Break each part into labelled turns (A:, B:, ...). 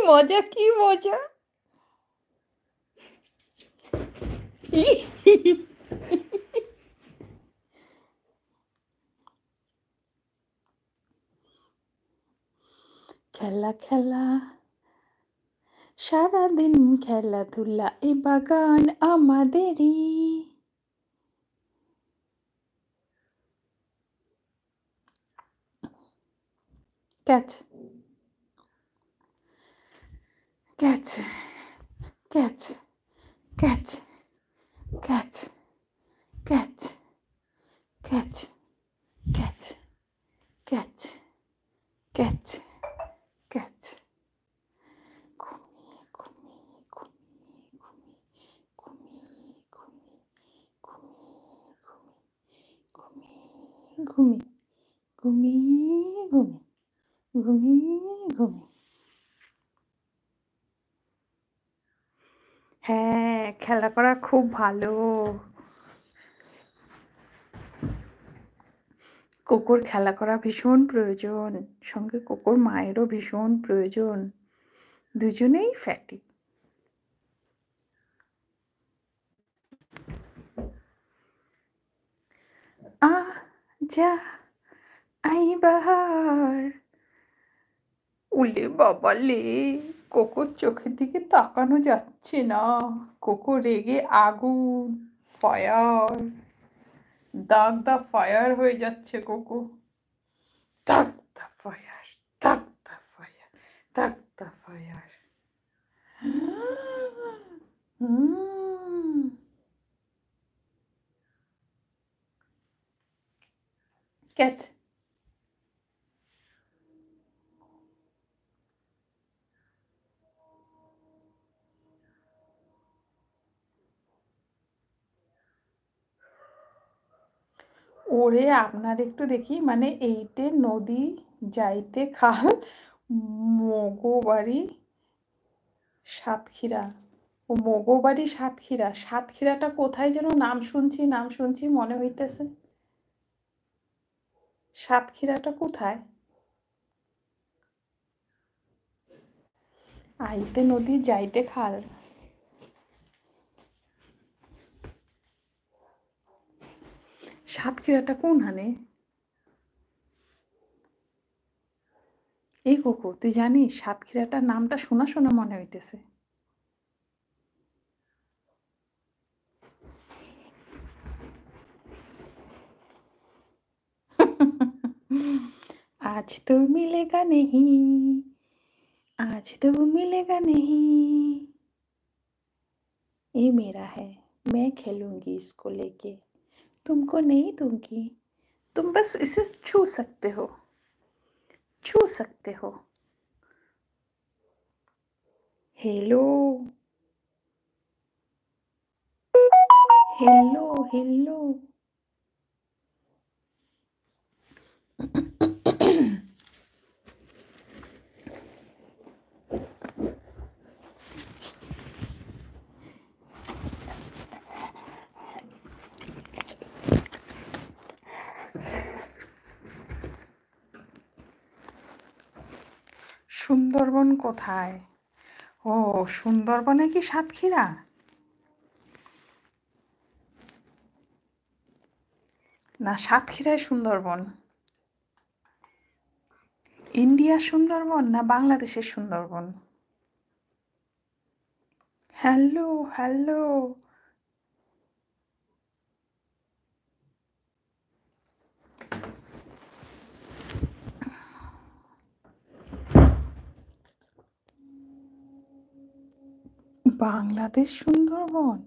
A: মজা কি মজা। খেলা খেলা সারাদিন খেলাধুলা এ বাগান আমাদেরই। Catch catch catch catch catch catch catch catch catch catch catch. ঘুমিয়ে ঘুমিয়ে ঘুমিয়ে ঘুমিয়ে ঘুমিয়ে ঘুমিয়ে ঘুমিয়ে ঘুমিয়ে ঘুমিয়ে। হ্যাঁ, খেলা করা খুব ভালো। কোকোর খেলা করা ভীষণ প্রয়োজন, সঙ্গে কোকোর মায়েরও ভীষণ প্রয়োজন। দুজনেই ফ্যাটি। যা আই বাহার। উলে বাবালে, কোকোর চোখের দিকে তাকানো যাচ্ছে না। কোকো রেগে আগুন, ফায়ার, দাগ দা ফায়ার হয়ে যাচ্ছে কোকো। দাগ দা ফায়ার, দাগ দা ফায়ার, দাগ দা ফায়ার। ক্যাচ। ওরে আপনার একটু দেখি, মানে এইটে নদী যাইতে খাল, মগবাড়ি সাতক্ষীরা। ও মগবাড়ি সাতক্ষীরা, সাতক্ষীরাটা কোথায় যেন নাম শুনছি মনে হইতেছে। সাতক্ষীরাটা কোথায়? আইতে নদী যাইতে খাল। সাতক্ষীরাটা কোন হানে? এই কোকো, তুই জানিস সাতক্ষীরাটার নামটা শোনা শোনা মনে হইতেছে। आज तो मिलेगा नहीं, आज तो मिलेगा नहीं, ये मेरा है, मैं खेलूंगी इसको लेके, तुमको नहीं दूंगी, तुम बस इसे छू सकते हो, छू सकते हो। Hello hello hello. সুন্দরবন কোথায়? ও, সুন্দরবনে কি সাতক্ষীরা? না, সাতক্ষীরায় সুন্দরবন। ইন্ডিয়ার সুন্দরবন না বাংলাদেশের সুন্দরবন? Hello hello. বাংলাদেশ সুন্দরবন?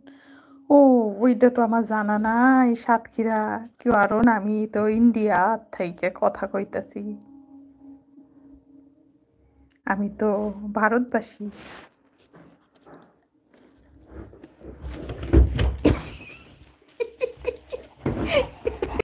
A: ও, ওইটা তো আমার জানা নাই। সাতক্ষীরা কারণ আমি তো ইন্ডিয়া থেকে কথা কইতাছি, আমি তো ভারতবাসী।